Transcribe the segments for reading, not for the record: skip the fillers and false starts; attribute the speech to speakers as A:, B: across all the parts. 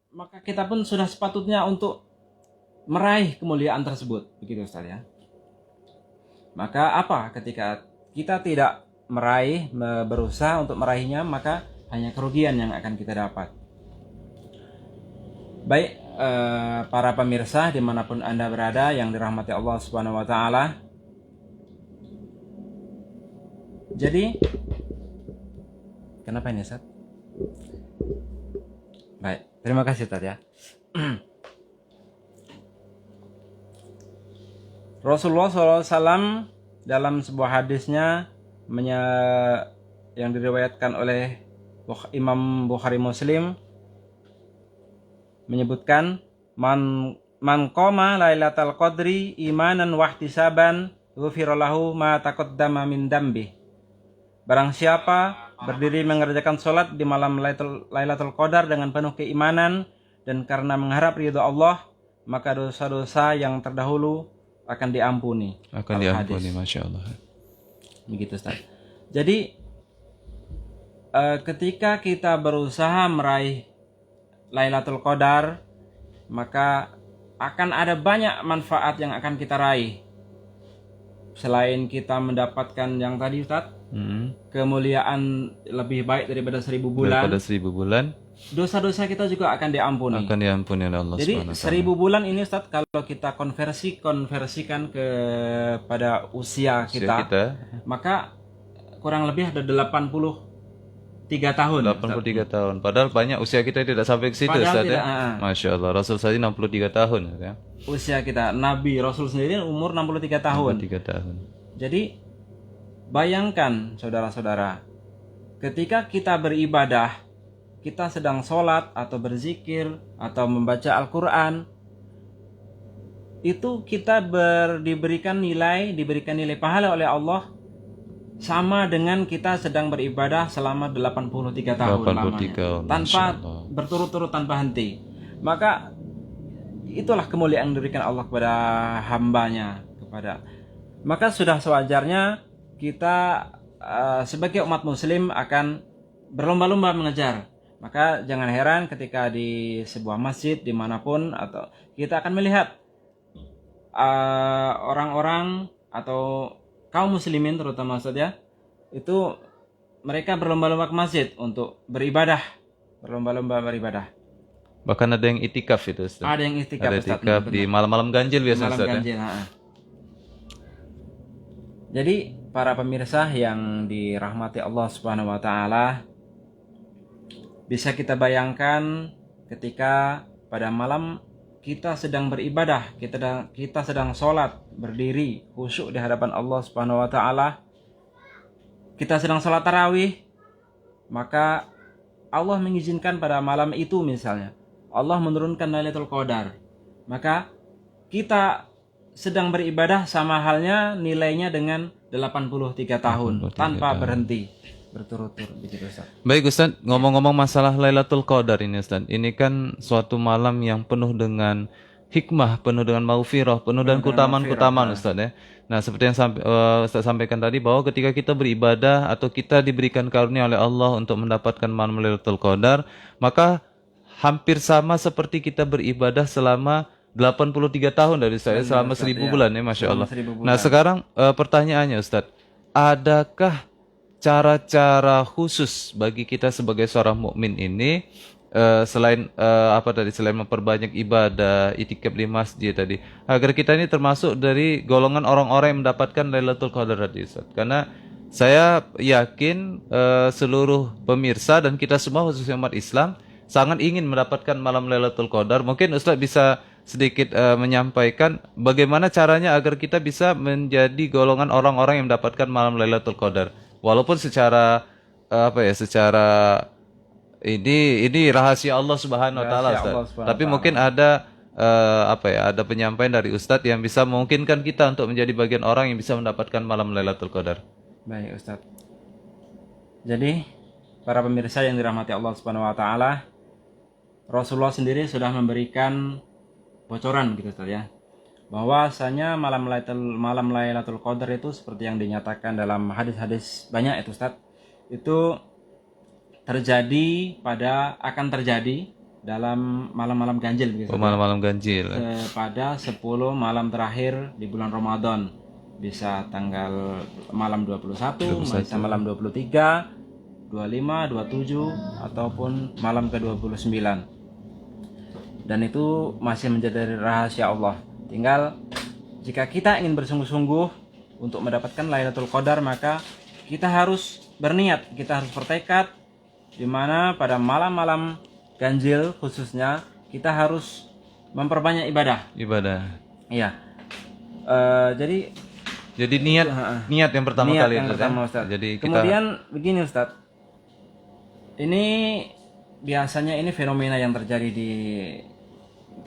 A: maka kita pun sudah sepatutnya untuk meraih kemuliaan tersebut, begitu Ustaz ya. Maka apa ketika kita tidak meraih, berusaha untuk meraihnya, maka hanya kerugian yang akan kita dapat. Baik, para pemirsa dimanapun Anda berada yang dirahmati Allah Subhanahu wa Ta'ala. Jadi, kenapa ini Ustaz? Baik, terima kasih Ustaz ya. Rasulullah SAW dalam sebuah hadisnya yang diriwayatkan oleh Imam Bukhari Muslim menyebutkan man qama lailatal qadri imanan wahtisaban ghufira lahu ma taqaddama min dambi. Barang siapa berdiri mengerjakan salat di malam Lailatul Qadar dengan penuh keimanan dan karena mengharap ridha Allah, maka dosa-dosa yang terdahulu akan diampuni.
B: Akan diampuni, Masya Allah.
A: Begitu Ustaz. Jadi ketika kita berusaha meraih Lailatul Qadar, maka akan ada banyak manfaat yang akan kita raih. Selain kita mendapatkan yang tadi Ustaz, kemuliaan lebih baik daripada 1000 bulan.
B: Daripada 1000 bulan.
A: Dosa-dosa kita juga akan diampuni.
B: Akan diampuni oleh Allah
A: Jadi
B: SWT.
A: 1000 bulan ini Ustaz, kalau kita konversikan kepada usia kita, maka kurang lebih ada 83 tahun.
B: 83 tahun. Padahal banyak usia kita tidak sampai ke situ Ustaz ya. Masya Allah. Rasul saja 63 tahun ya.
A: Usia kita, Nabi Rasul sendiri umur 63 tahun.
B: 63 tahun.
A: Jadi bayangkan saudara-saudara, ketika kita beribadah, kita sedang sholat atau berzikir atau membaca Al-Quran, itu kita diberikan nilai pahala oleh Allah sama dengan kita sedang beribadah selama 83 tahun lamanya, tanpa berturut-turut, tanpa henti. Maka itulah kemuliaan yang diberikan Allah kepada hambanya. Maka sudah sewajarnya kita sebagai umat muslim akan berlomba-lomba mengejar. Maka jangan heran ketika di sebuah masjid dimanapun atau kita akan melihat orang-orang atau kaum muslimin terutama saja itu mereka berlomba-lomba ke masjid untuk beribadah,
B: Bahkan ada yang itikaf itu Ustaz.
A: Ada yang itikaf,
B: ada itikaf di malam-malam ganjil biasanya Ustaz.
A: Ganjil, Jadi para pemirsa yang dirahmati Allah Subhanahu wa Ta'ala, bisa kita bayangkan ketika pada malam kita sedang beribadah, kita sedang sholat, berdiri, khusyuk di hadapan Allah Subhanahu wa Ta'ala, kita sedang sholat tarawih, maka Allah mengizinkan pada malam itu misalnya Allah menurunkan Lailatul Qadar, maka kita sedang beribadah sama halnya nilainya dengan 83 tahun tanpa berhenti, berturut-turut begitu Ustaz.
B: Baik Ustaz, ngomong-ngomong masalah Lailatul Qadar ini Ustaz, ini kan suatu malam yang penuh dengan hikmah, penuh dengan maghfirah, penuh dengan keutamaan Ustaz ya. Nah, seperti yang Ustaz sampaikan tadi, bahwa ketika kita beribadah atau kita diberikan karunia oleh Allah untuk mendapatkan malam Lailatul Qadar, maka hampir sama seperti kita beribadah selama 83 tahun dari saya, selama 1000 bulan ya, Masya Allah. Nah sekarang pertanyaannya Ustaz, adakah cara-cara khusus bagi kita sebagai seorang mukmin ini selain selain memperbanyak ibadah, itikaf di masjid tadi, agar kita ini termasuk dari golongan orang-orang yang mendapatkan Lailatul Qadar tadi Ustaz? Karena saya yakin seluruh pemirsa dan kita semua khususnya umat Islam sangat ingin mendapatkan malam Lailatul Qadar. Mungkin Ustaz bisa sedikit menyampaikan bagaimana caranya agar kita bisa menjadi golongan orang-orang yang mendapatkan malam Lailatul Qadar. Walaupun secara ini rahasia Allah Subhanahu wa taala Ustaz. Tapi mungkin ada ada penyampaian dari Ustadz yang bisa memungkinkan kita untuk menjadi bagian orang yang bisa mendapatkan malam Lailatul Qadar.
A: Baik Ustadz. Jadi para pemirsa yang dirahmati Allah Subhanahu wa taala, Rasulullah sendiri sudah memberikan bocoran gitu Ustaz ya, bahwasanya malam Lailatul Qadar itu seperti yang dinyatakan dalam hadis-hadis banyak itu Ustaz, itu akan terjadi dalam malam-malam ganjil begitu.
B: Malam-malam ganjil.
A: Pada 10 malam terakhir di bulan Ramadan. Bisa tanggal malam 21, bisa malam 23, 25, 27 ataupun malam ke-29. Dan itu masih menjadi rahasia Allah. Tinggal jika kita ingin bersungguh-sungguh untuk mendapatkan Lailatul Qadar, maka kita harus berniat, kita harus bertekad, di mana pada malam-malam ganjil khususnya kita harus memperbanyak ibadah. Iya. Jadi
B: niat yang pertama
A: niat
B: kali
A: yang
B: itu,
A: pertama, Ustaz.
B: Jadi
A: Kemudian begini, Ustaz. Ini biasanya ini fenomena yang terjadi di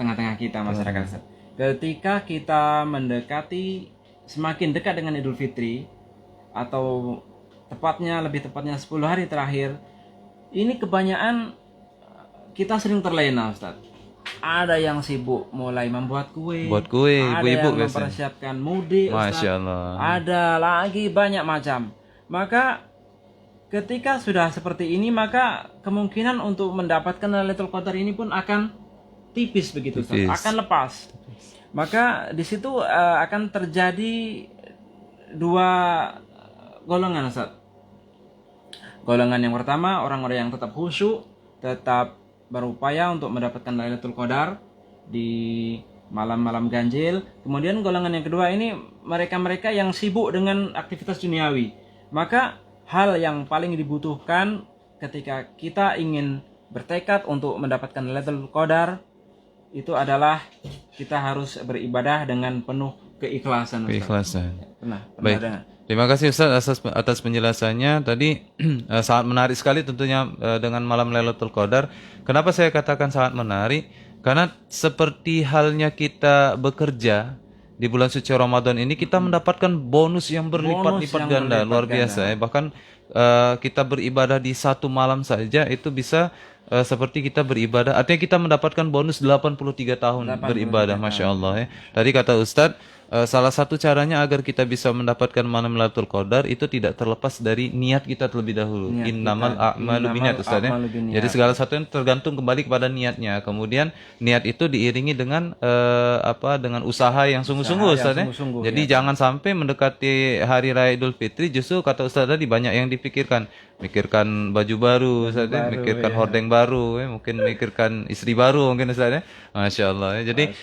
A: tengah-tengah kita masyarakat, Ustaz. Ketika kita mendekati semakin dekat dengan Idul Fitri atau lebih tepatnya 10 hari terakhir, ini kebanyakan kita sering terlena, Ustaz. Ada yang sibuk mulai membuat kue, ada
B: ibu-ibu
A: yang mempersiapkan mudik, Ustaz.
B: Masya Allah.
A: Ada lagi banyak macam. Maka ketika sudah seperti ini, maka kemungkinan untuk mendapatkan Lailatul Qadar ini pun akan tipis begitu, Ustaz. Akan lepas. Maka di situ akan terjadi dua golongan, Ustaz. Golongan yang pertama, orang-orang yang tetap khusyuk, tetap berupaya untuk mendapatkan Lailatul Qadar di malam-malam ganjil. Kemudian golongan yang kedua ini mereka-mereka yang sibuk dengan aktivitas duniawi. Maka hal yang paling dibutuhkan ketika kita ingin bertekad untuk mendapatkan Lailatul Qadar itu adalah kita harus beribadah dengan penuh keikhlasan.
B: Baik. Terima kasih Ustaz atas penjelasannya tadi. Sangat menarik sekali tentunya dengan malam Lailatul Qadar. Kenapa saya katakan sangat menarik? Karena seperti halnya kita bekerja di bulan suci Ramadan ini, kita mendapatkan bonus yang berlipat-lipat ganda, luar biasa ya. Bahkan kita beribadah di satu malam saja itu bisa seperti kita beribadah, artinya kita mendapatkan bonus 83 tahun beribadah, Masya Allah ya. Tadi kata Ustadz, salah satu caranya agar kita bisa mendapatkan malam Lailatul Qadar itu tidak terlepas dari niat kita terlebih dahulu. Innamal a'malu binniyat, Ustaz ya. Jadi segala sesuatu tergantung kembali kepada niatnya. Kemudian niat itu diiringi dengan dengan usaha yang sungguh-sungguh, Ustaz ya. Jadi jangan sampai mendekati hari raya Idul Fitri justru kata Ustaz tadi banyak yang dipikirkan. Mikirkan baju baru, Ustaz ya, mikirkan hordeng baru ya, mungkin mikirkan istri baru mungkin, Ustaz ya. Masya Allah ya. Jadi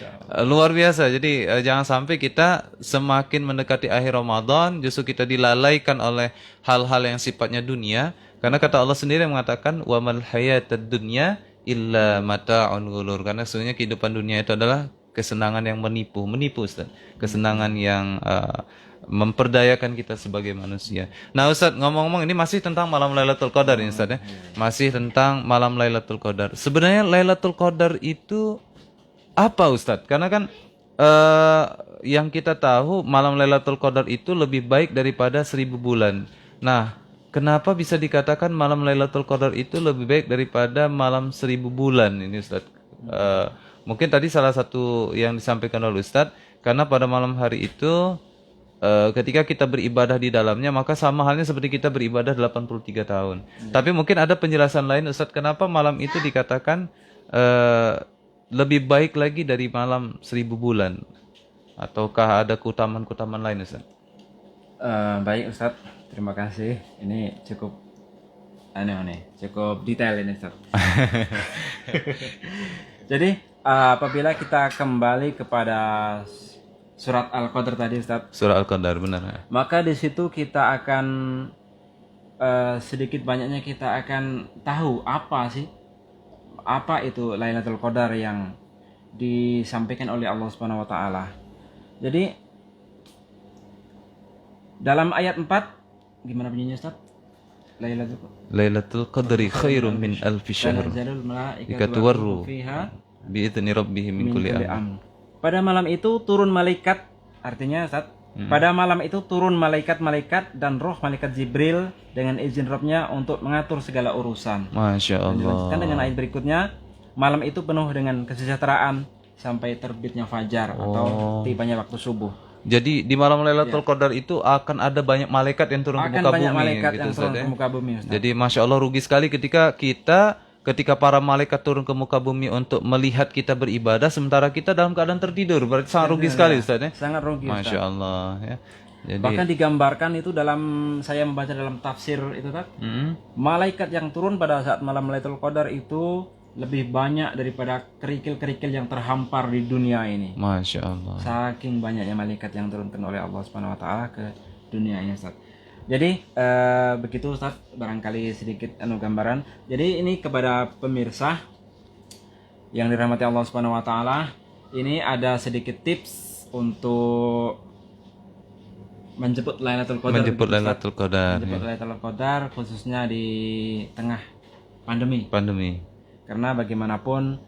B: luar biasa. Jadi jangan sampai kita semakin mendekati akhir Ramadan justru kita dilalaikan oleh hal-hal yang sifatnya dunia, karena kata Allah sendiri yang mengatakan wa mal hayatad dunya illa mata'un ghurur, karena sesungguhnya kehidupan dunia itu adalah kesenangan yang menipu Ustaz. Kesenangan yang memperdayakan kita sebagai manusia. Nah Ustaz, ngomong-ngomong ini masih tentang malam Lailatul Qadar ini, Ustaz ya. Masih tentang malam Lailatul Qadar. Sebenarnya Lailatul Qadar itu apa, Ustaz? Karena kan yang kita tahu malam Lailatul Qadar itu lebih baik daripada 1000 bulan. Nah, kenapa bisa dikatakan malam Lailatul Qadar itu lebih baik daripada malam 1000 bulan ini, Ustaz? Mungkin tadi salah satu yang disampaikan oleh Ustaz, karena pada malam hari itu ketika kita beribadah di dalamnya maka sama halnya seperti kita beribadah 83 tahun. Tapi mungkin ada penjelasan lain, Ustaz, kenapa malam itu dikatakan lebih baik lagi dari malam 1000 bulan? Ataukah ada keutamaan-keutamaan lain, Ustaz?
A: Baik, Ustaz. Terima kasih. Ini cukup cukup detail ini, Ustaz. Jadi apabila kita kembali kepada surat Al-Qadar tadi, Ustaz.
B: Surat Al-Qadar, benar.
A: Maka di situ kita akan sedikit banyaknya kita akan tahu apa itu Lailatul Qadar yang disampaikan oleh Allah Subhanahu wa taala. Jadi dalam ayat 4 gimana bunyinya, Ustaz?
B: Lailatul Qadri khairum min alfi syahr. Ikatwaru bi'idzni rabbihim min kulli amr.
A: Pada malam itu turun malaikat, artinya Ustaz, pada malam itu turun malaikat-malaikat dan roh malaikat Jibril dengan izin Rabb-nya untuk mengatur segala urusan.
B: Masya Allah.
A: Dilanjutkan dengan ayat berikutnya, malam itu penuh dengan kesejahteraan sampai terbitnya fajar atau tibanya waktu subuh.
B: Jadi di malam Lailatul Qadar itu akan ada banyak malaikat yang turun ke muka bumi,
A: malaikat
B: gitu,
A: yang turun
B: Ustaz,
A: ke muka bumi, Ustaz.
B: Jadi Masya Allah rugi sekali ketika kita ketika para malaikat turun ke muka bumi untuk melihat kita beribadah sementara kita dalam keadaan tertidur. Berarti sangat rugi sekali Ustaz ya.
A: Sangat rugi, Ustaz.
B: Masya Allah ya. Jadi
A: Bahkan digambarkan itu dalam, saya membaca dalam tafsir itu, Ustaz. Malaikat yang turun pada saat malam Lailatul Qadar itu lebih banyak daripada kerikil-kerikil yang terhampar di dunia ini.
B: Masya Allah.
A: Saking banyaknya malaikat yang turunkan oleh Allah Subhanahu wa taala ke dunia ini, Ustaz. Jadi begitu, Ustaz, barangkali sedikit gambaran. Jadi ini kepada pemirsa yang dirahmati Allah Subhanahu wa taala, ini ada sedikit tips untuk menjemput Lailatul Qadar.
B: Menjemput Lailatul Qadar.
A: Menjemput Lailatul Qadar khususnya di tengah pandemi. Karena bagaimanapun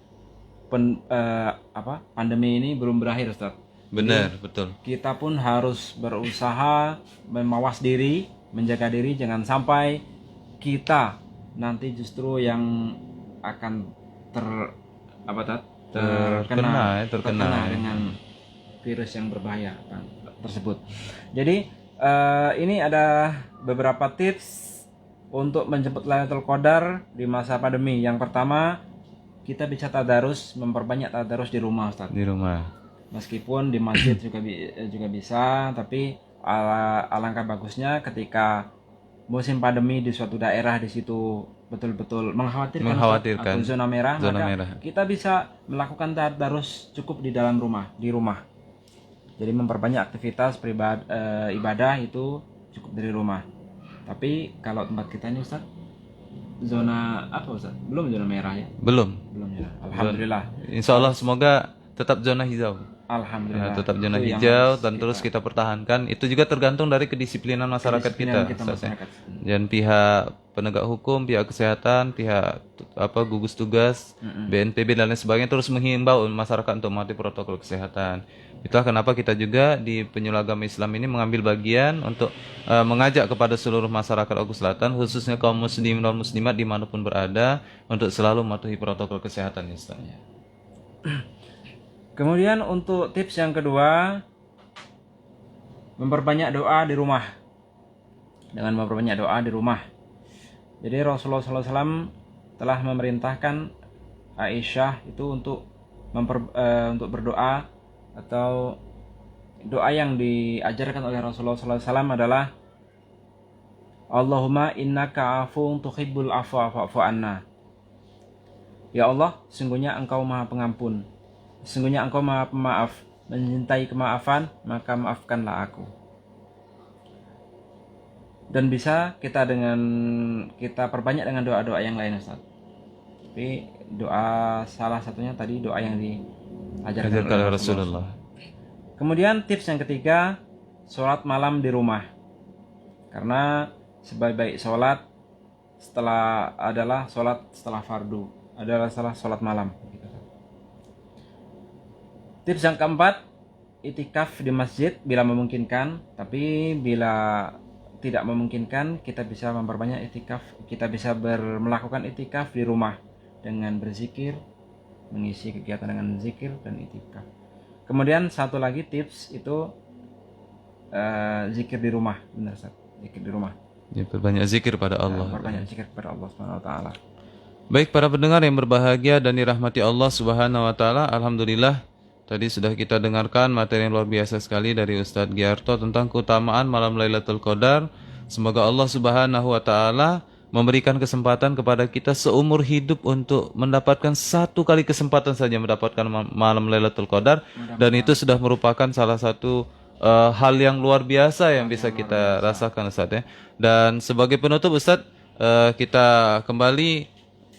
A: pandemi ini belum berakhir, Ustaz.
B: Benar, betul.
A: Kita pun harus berusaha memawas diri, menjaga diri, jangan sampai kita nanti justru yang akan terkena dengan virus yang berbahaya tersebut. Jadi ini ada beberapa tips untuk menjemput Lailatul Qadar di masa pandemi. Yang pertama, kita bisa tadarus, memperbanyak tadarus di rumah, Ustaz.
B: Di rumah.
A: Meskipun di masjid juga bisa, tapi alangkah bagusnya ketika musim pandemi di suatu daerah di situ betul-betul mengkhawatirkan atau zona merah, kita bisa melakukan tadarus cukup di dalam rumah, di rumah. Jadi memperbanyak aktivitas ibadah itu cukup dari rumah. Tapi kalau tempat kita ini, Ustaz, zona apa, Ustaz? Belum zona merah ya?
B: Belum
A: ya. Alhamdulillah.
B: Insya Allah semoga tetap zona hijau.
A: Alhamdulillah.
B: Tetap zona hijau dan terus kita pertahankan. Itu juga tergantung dari kedisiplinan masyarakat kita. Dan pihak penegak hukum, pihak kesehatan, pihak gugus tugas, BNPB dan lain sebagainya terus menghimbau masyarakat untuk mematuhi protokol kesehatan. Itulah kenapa kita juga di Penyuluh Agama Islam ini mengambil bagian untuk mengajak kepada seluruh masyarakat Oku Selatan, khususnya kaum muslim dan muslimat dimanapun berada, untuk selalu mematuhi protokol kesehatan, Ustaz.
A: Kemudian untuk tips yang kedua, memperbanyak doa di rumah. Dengan memperbanyak doa di rumah. Jadi Rasulullah SAW telah memerintahkan Aisyah itu untuk berdoa, atau doa yang diajarkan oleh Rasulullah SAW adalah Allahumma innaka afuwun tuhibbul afwa fa'fu anna. Ya Allah, sungguhnya Engkau Maha Pengampun. Sesungguhnya Engkau Maha Pemaaf, mencintai kemaafan, maka maafkanlah aku. Dan bisa kita perbanyak dengan doa-doa yang lain, Ustaz. Tapi doa salah satunya tadi doa yang diajarkan oleh Rasulullah. Kemudian tips yang ketiga, sholat malam di rumah. Karena sebaik-baik sholat adalah sholat setelah fardu, adalah sholat malam. Tips yang keempat, itikaf di masjid bila memungkinkan. Tapi bila tidak memungkinkan, kita bisa memperbanyak itikaf. Kita bisa melakukan itikaf di rumah dengan berzikir, mengisi kegiatan dengan zikir dan itikaf. Kemudian satu lagi tips itu zikir di rumah, benar Ustaz, zikir di rumah.
B: Ya, perbanyak zikir pada Allah.
A: Perbanyak zikir kepada Allah Subhanahu wa taala.
B: Baik para pendengar yang berbahagia dan dirahmati Allah Subhanahu wa taala, alhamdulillah tadi sudah kita dengarkan materi yang luar biasa sekali dari Ustadz Giarto tentang keutamaan malam Lailatul Qadar. Semoga Allah Subhanahu wa taala memberikan kesempatan kepada kita seumur hidup untuk mendapatkan satu kali kesempatan saja mendapatkan malam Lailatul Qadar, dan itu sudah merupakan salah satu hal yang luar biasa yang bisa kita rasakan, Ustadz ya. Dan sebagai penutup, Ustadz, kita kembali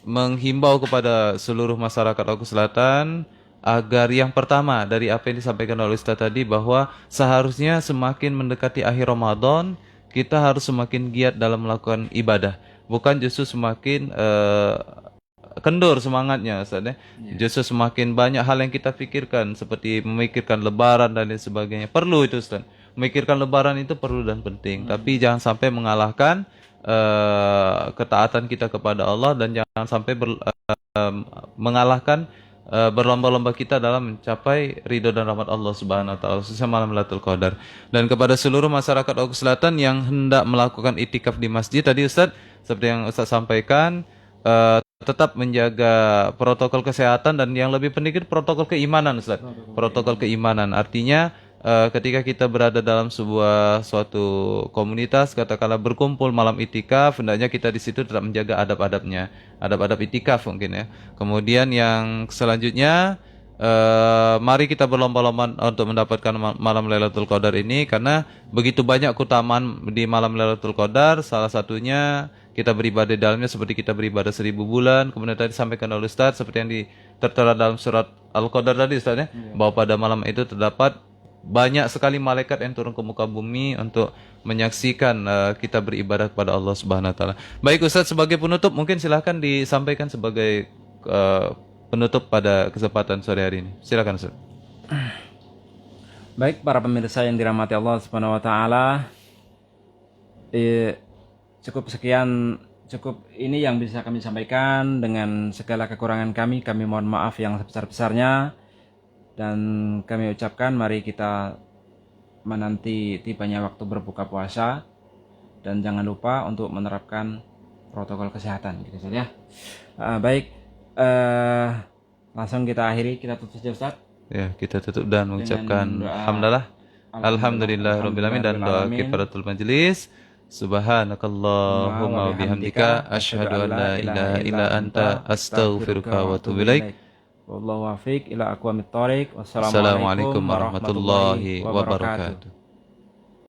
B: menghimbau kepada seluruh masyarakat Oku Selatan agar yang pertama dari apa yang disampaikan oleh Ustaz tadi, bahwa seharusnya semakin mendekati akhir Ramadan kita harus semakin giat dalam melakukan ibadah, bukan justru semakin kendor semangatnya, Ustaz ya. Justru semakin banyak hal yang kita pikirkan, seperti memikirkan lebaran dan lain sebagainya. Perlu itu, Ustaz. Memikirkan lebaran itu perlu dan penting, tapi jangan sampai mengalahkan ketaatan kita kepada Allah, dan jangan sampai mengalahkan berlomba-lomba kita dalam mencapai ridho dan rahmat Allah Subhanahu wa taala, khususnya malam Lailatul Qadar. Dan kepada seluruh masyarakat Oku Selatan yang hendak melakukan itikaf di masjid tadi, Ustaz, seperti yang Ustaz sampaikan, tetap menjaga protokol kesehatan dan yang lebih penting itu protokol keimanan, Ustaz. Protokol keimanan artinya ketika kita berada dalam suatu komunitas, katakanlah berkumpul malam itikaf, hendaknya kita di situ tetap menjaga adab-adabnya, adab-adab itikaf mungkin ya. Kemudian yang selanjutnya, mari kita berlomba-lomba untuk mendapatkan malam Lailatul Qadar ini, karena begitu banyak keutamaan di malam Lailatul Qadar. Salah satunya kita beribadah di dalamnya seperti kita beribadah 1000 bulan. Kemudian tadi disampaikan oleh Ustaz seperti yang tertera dalam surat Al-Qadar tadi, Ustaz ya, bahwa pada malam itu terdapat banyak sekali malaikat yang turun ke muka bumi untuk menyaksikan kita beribadah kepada Allah Subhanahu wa taala. Baik Ustaz, sebagai penutup mungkin silahkan disampaikan sebagai penutup pada kesempatan sore hari ini. Silakan Ustaz.
A: Baik para pemirsa yang dirahmati Allah Subhanahu wa taala, cukup ini yang bisa kami sampaikan. Dengan segala kekurangan kami mohon maaf yang sebesar-besarnya, dan kami ucapkan mari kita menanti tibanya waktu berbuka puasa, dan jangan lupa untuk menerapkan protokol kesehatan gitu saja. Baik, langsung kita akhiri, kita tutup saja Ustaz.
B: Ya, kita tutup dan mengucapkan alhamdulillah rabbil alamin, dan doa kifaratul majelis. Subhanakallahumma wa bihamdika asyhadu an la ilaha illa anta astaghfiruka wa atubu ilaik.
A: Wallahu wafiq ila aqwamit thoriq.
B: Wassalamualaikum warahmatullahi wabarakatuh.